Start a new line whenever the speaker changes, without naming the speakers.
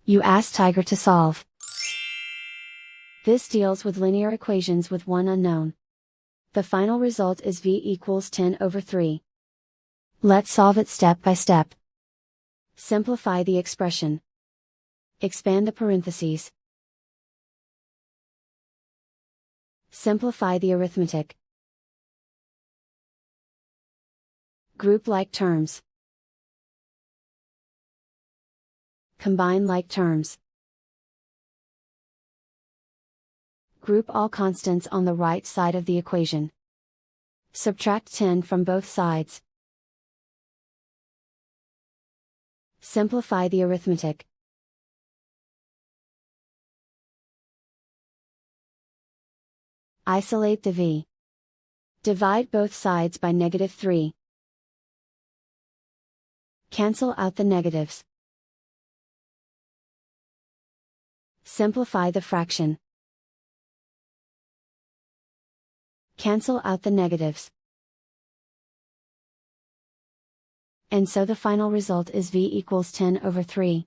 You ask Tiger to solve. This deals with linear equations with one unknown. The final result is v equals 10/3. Let's solve it step by step. Simplify the expression. Expand the parentheses. Simplify the arithmetic. Group like terms. Combine like terms. Group all constants on the right side of the equation. Subtract 10 from both sides. Simplify the arithmetic. Isolate the v. Divide both sides by -3. Cancel out the negatives. Simplify the fraction. Cancel out the negatives. And so the final result is v equals 10/3.